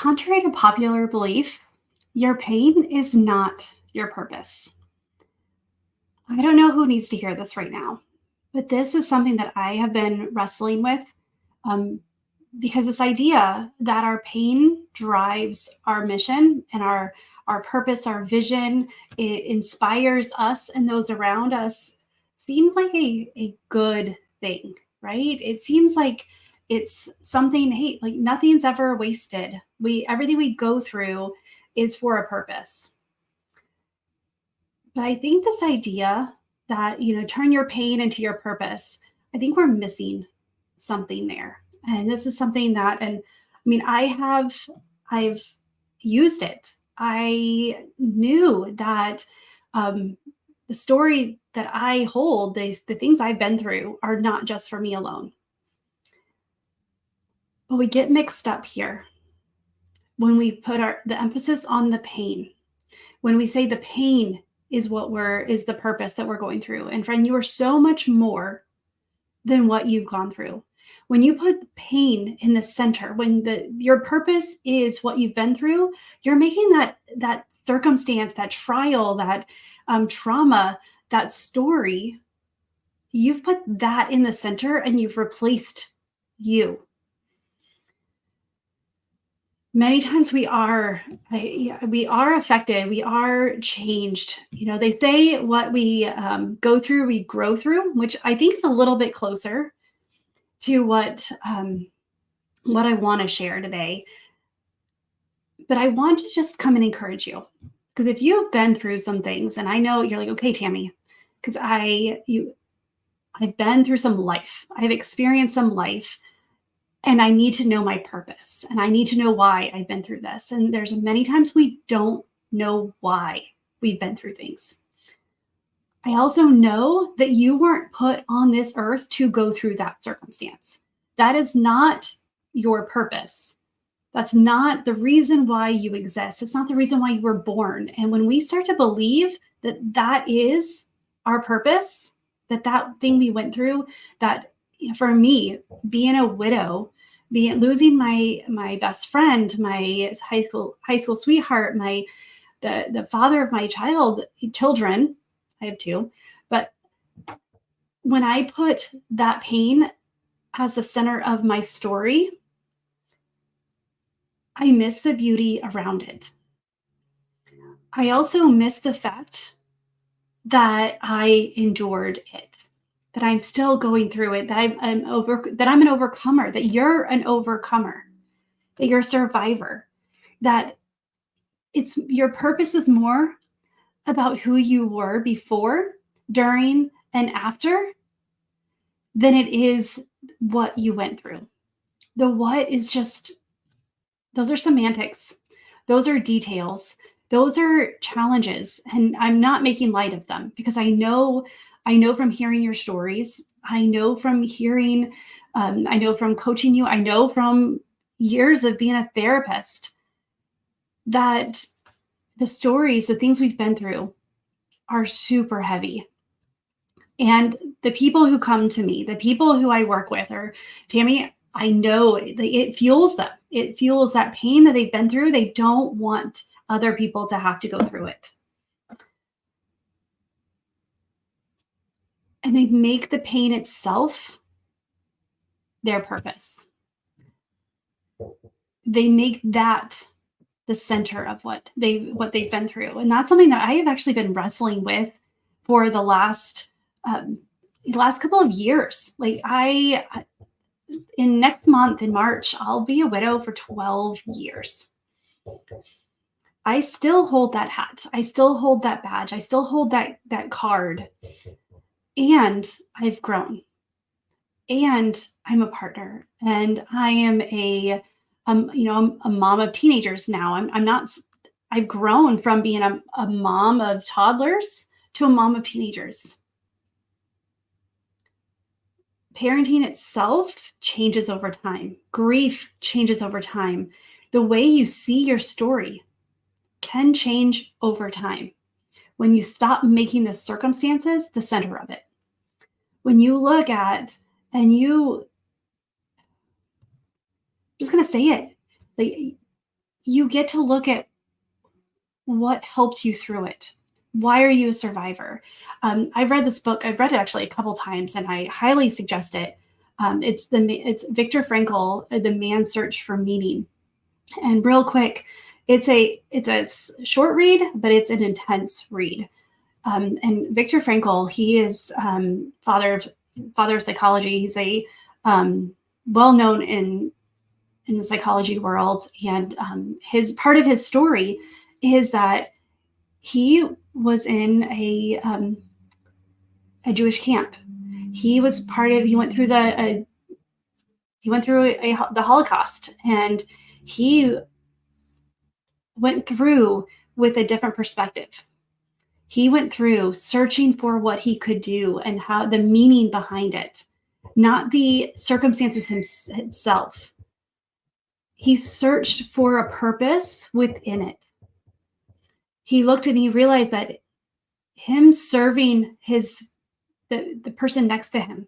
Contrary to popular belief, your pain is not your purpose. I don't know who needs to hear this right now, but this is something that I have been wrestling with um, because this idea that our pain drives our mission and our purpose, our vision, it inspires us and those around us seems like a good thing, right? It seems like it's something, hey, like nothing's ever wasted. Everything we go through is for a purpose. But I think this idea that, turn your pain into your purpose, I think we're missing something there. And this is something that, and I mean, I've used it. I knew that the story that I hold, the things I've been through are not just for me alone. But we get mixed up here when we put the emphasis on the pain. When we say the pain is is the purpose that we're going through. And friend, you are so much more than what you've gone through. When you put pain in the center, when your purpose is what you've been through, you're making that circumstance, that trial, that trauma, that story, you've put that in the center and you've replaced you. Many times we are affected, we are changed. They say what we go through, we grow through, which I think is a little bit closer to what I want to share today. But I want to just come and encourage you, because if you've been through some things, and I know you're like, okay, Tammy, because I've been through some life, I've experienced some life. And I need to know my purpose, and I need to know why I've been through this. And there's many times we don't know why we've been through things. I also know that you weren't put on this earth to go through that circumstance. That is not your purpose. That's not the reason why you exist. It's not the reason why you were born. And when we start to believe that that is our purpose, that thing we went through, that for me, being a widow, losing my best friend, my high school sweetheart, the father of my children, I have two, but when I put that pain as the center of my story, I miss the beauty around it. I also miss the fact that I endured it, that I'm still going through it, that I'm an overcomer, that you're an overcomer, that you're a survivor, that your purpose is more about who you were before, during, and after than it is what you went through. The what is just, those are semantics. Those are details. Those are challenges. And I'm not making light of them, because I know from hearing your stories, I know from hearing, I know from coaching you, I know from years of being a therapist, that the stories, the things we've been through are super heavy. And the people who come to me, the people who I work with, or Tammy, I know it fuels them. It fuels that pain that they've been through. They don't want other people to have to go through it. And they make the pain itself their purpose. They make that the center of what they've been through. And that's something that I have actually been wrestling with for the last couple of years. Like in next month, in March, I'll be a widow for 12 years. I still hold that hat. I still hold that badge. I still hold that card. And I've grown. And I'm a partner. And I am I'm a mom of teenagers now. I've grown from being a mom of toddlers to a mom of teenagers. Parenting itself changes over time. Grief changes over time. The way you see your story can change over time when you stop making the circumstances the center of it. When you look at, just going to say it, like, you get to look at what helps you through it. Why are you a survivor? I've read this book. I've read it actually a couple times, and I highly suggest it. It's Viktor Frankl, The Man's Search for Meaning. And real quick, it's a short read, but it's an intense read. And Viktor Frankl, he is father of psychology. He's a well known in the psychology world, and his part of his story is that he was in a Jewish camp. He was part of. He went through the Holocaust, and he went through with a different perspective. He went through searching for what he could do and how the meaning behind it, not the circumstances himself. He searched for a purpose within it. He looked and he realized that him serving the person next to him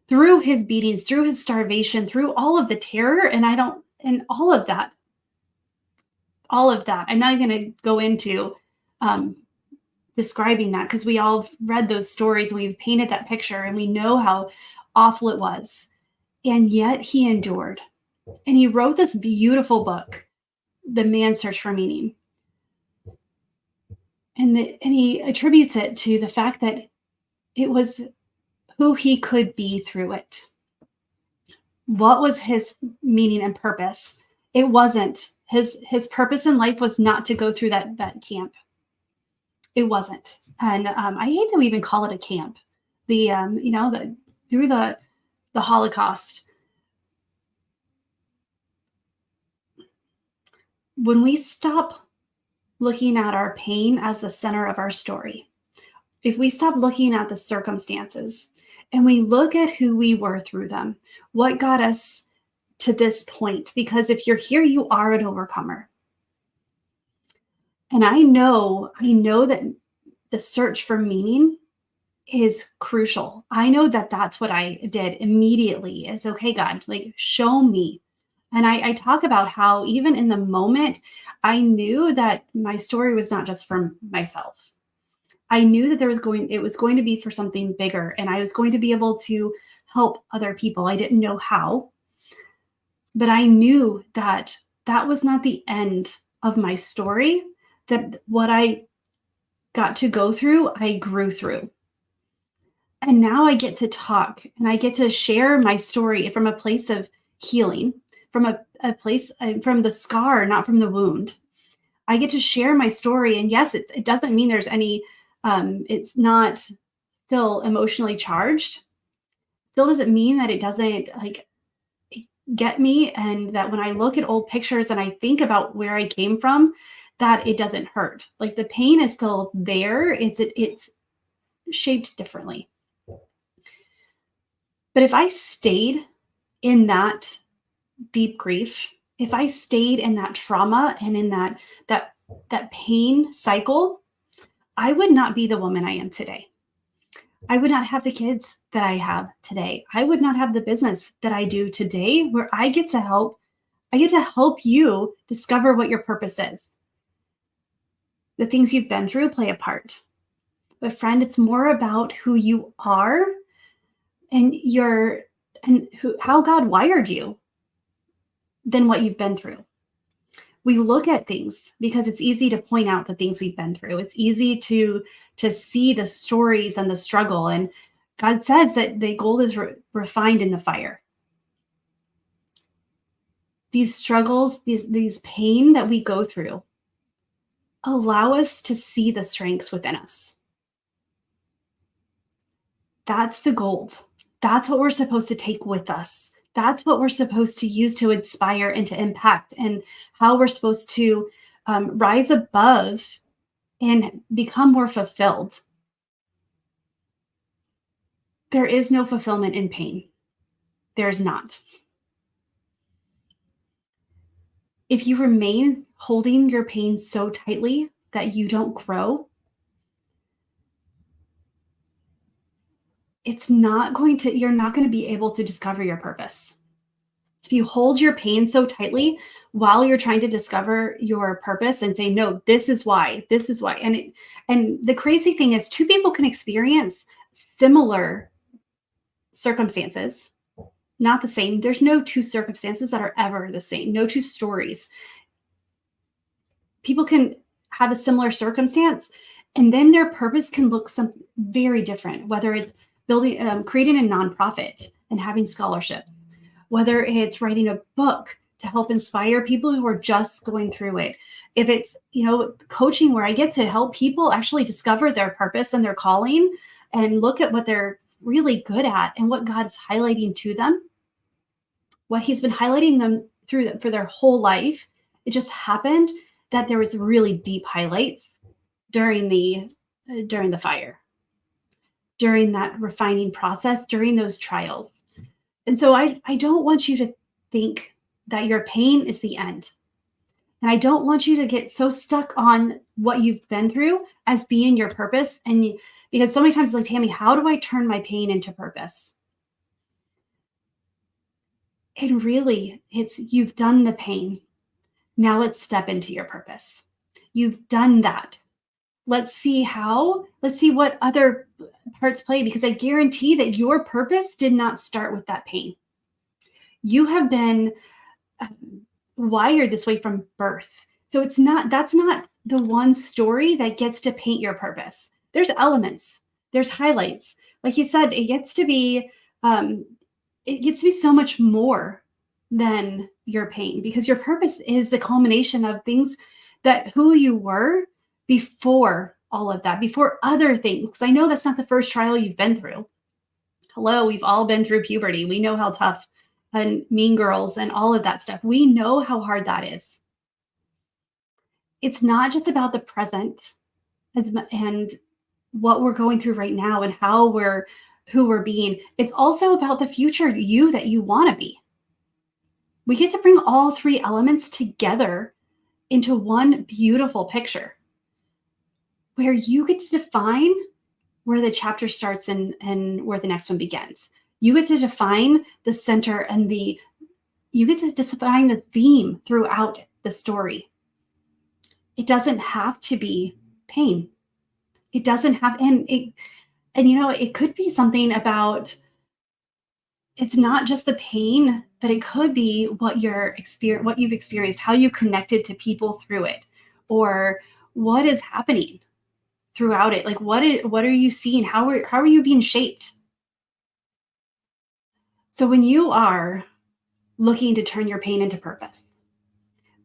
through his beatings, through his starvation, through all of the terror, and all of that. I'm not even going to go into describing that, because we all read those stories and we've painted that picture and we know how awful it was. And yet he endured. And he wrote this beautiful book, The Man's Search for Meaning. And he attributes it to the fact that it was who he could be through it. What was his meaning and purpose? It wasn't. His purpose in life was not to go through that camp. It wasn't. And I hate that we even call it a camp. Through the Holocaust. When we stop looking at our pain as the center of our story, if we stop looking at the circumstances and we look at who we were through them, what got us to this point, because if you're here, you are an overcomer. And I know that the search for meaning is crucial. I know that that's what I did immediately is, okay, God, like, show me. And I talk about how even in the moment, I knew that my story was not just for myself. I knew that it was going to be for something bigger, and I was going to be able to help other people. I didn't know how, but I knew that that was not the end of my story, that what I got to go through, I grew through. And now I get to talk and I get to share my story from a place of healing, from a place from the scar, not from the wound. I get to share my story. And yes, it doesn't mean there's any, it's not still emotionally charged. Still doesn't mean that it doesn't get me. And that when I look at old pictures and I think about where I came from, that it doesn't hurt. Like, the pain is still there. It's shaped differently. But if I stayed in that deep grief, if I stayed in that trauma and in that pain cycle, I would not be the woman I am today. I would not have the kids that I have today. I would not have the business that I do today, where I get to help you discover what your purpose is. The things you've been through play a part. But friend, it's more about who you are and how God wired you than what you've been through. We look at things because it's easy to point out the things we've been through. It's easy to see the stories and the struggle. And God says that the gold is refined in the fire. These struggles, these pain that we go through, allow us to see the strengths within us. That's the gold. That's what we're supposed to take with us. That's what we're supposed to use to inspire and to impact, and how we're supposed to rise above and become more fulfilled. There is no fulfillment in pain. There's not. If you remain holding your pain so tightly that you don't grow, you're not going to be able to discover your purpose. If you hold your pain so tightly while you're trying to discover your purpose and say, no, this is why, this is why. And the crazy thing is two people can experience similar circumstances, not the same. There's no two circumstances that are ever the same, no two stories. People can have a similar circumstance, and then their purpose can look something very different, whether it's building, creating a nonprofit and having scholarships, whether it's writing a book to help inspire people who are just going through it. If it's, coaching where I get to help people actually discover their purpose and their calling and look at what they're really good at and what God's highlighting to them, what he's been highlighting them through for their whole life. It just happened that there was really deep highlights during the fire, during that refining process, during those trials. And so I don't want you to think that your pain is the end. And I don't want you to get so stuck on what you've been through as being your purpose. Because so many times it's like, Tammy, how do I turn my pain into purpose? And really, it's you've done the pain. Now let's step into your purpose. You've done that. Let's see what other parts play, because I guarantee that your purpose did not start with that pain. You have been wired this way from birth. So that's not the one story that gets to paint your purpose. There's elements, there's highlights. Like you said, it gets to be so much more than your pain, because your purpose is the culmination of things that who you were before all of that, before other things. Because I know that's not the first trial you've been through. Hello, we've all been through puberty. We know how tough and Mean Girls and all of that stuff. We know how hard that is. It's not just about the present and what we're going through right now and who we're being. It's also about the future you that you want to be. We get to bring all three elements together into one beautiful picture where you get to define where the chapter starts and where the next one begins. You get to define the center and you get to define the theme throughout the story. It doesn't have to be pain. It doesn't have, it could be something about, it's not just the pain, but it could be what you've experienced, how you connected to people through it, or what is happening throughout it. Like what are you seeing? How are you being shaped? So when you are looking to turn your pain into purpose,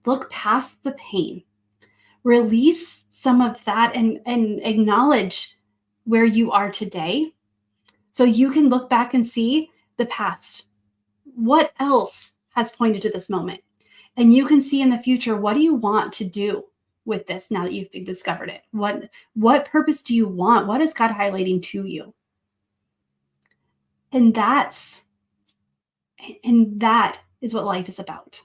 look past the pain, release some of that and acknowledge where you are today so you can look back and see the past. What else has pointed to this moment? And you can see in the future, what do you want to do with this now that you've discovered it? What purpose do you want? What is God highlighting to you? And that is what life is about.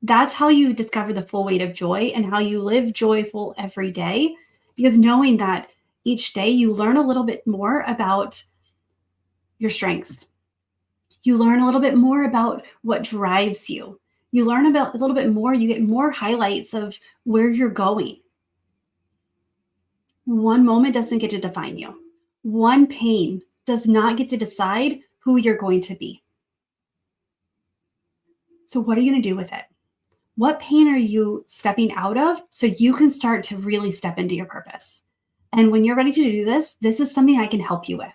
That's how you discover the full weight of joy and how you live joyful every day, because knowing that each day you learn a little bit more about your strengths. You learn a little bit more about what drives you. You learn about a little bit more, you get more highlights of where you're going. One moment doesn't get to define you. One pain does not get to decide who you're going to be. So what are you going to do with it? What pain are you stepping out of so you can start to really step into your purpose? And when you're ready to do this, this is something I can help you with.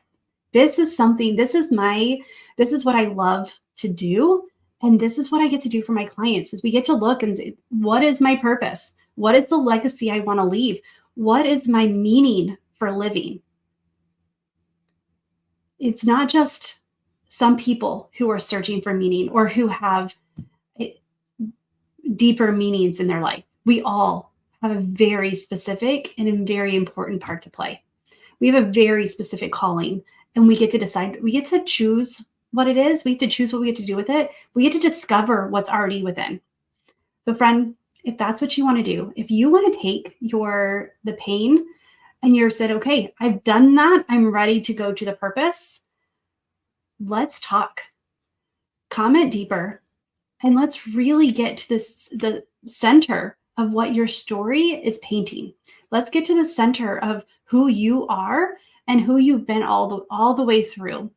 This is what I love to do. And this is what I get to do for my clients is we get to look and say, what is my purpose? What is the legacy I want to leave? What is my meaning for living? It's not just some people who are searching for meaning or who have deeper meanings in their life. We all have a very specific and a very important part to play. We have a very specific calling, and we get to decide, we get to choose what it is. We get to choose what we get to do with it. We get to discover what's already within. So friend, if that's what you want to do, if you want to take the pain and you're said, okay, I've done that. I'm ready to go to the purpose. Let's talk. Comment deeper And let's really get to this, the center of what your story is painting. Let's get to the center of who you are and who you've been all the way through.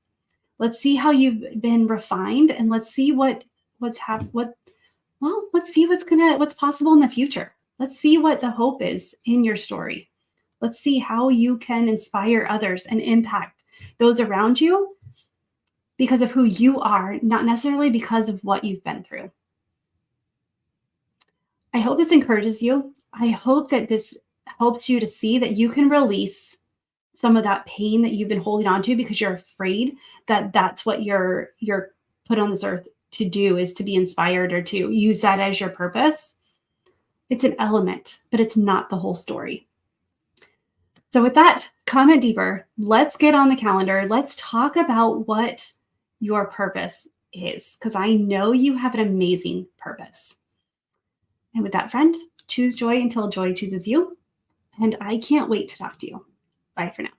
Let's see how you've been refined, and let's see what's happened. Let's see what's possible in the future. Let's see what the hope is in your story. Let's see how you can inspire others and impact those around you because of who you are, not necessarily because of what you've been through. I hope this encourages you. I hope that this helps you to see that you can release some of that pain that you've been holding on to because you're afraid that that's what you're put on this earth to do, is to be inspired or to use that as your purpose. It's an element, but it's not the whole story. So with that, comment deeper. Let's get on the calendar. Let's talk about what your purpose is, because I know you have an amazing purpose. And with that, friend, choose joy until joy chooses you. And I can't wait to talk to you. Bye for now.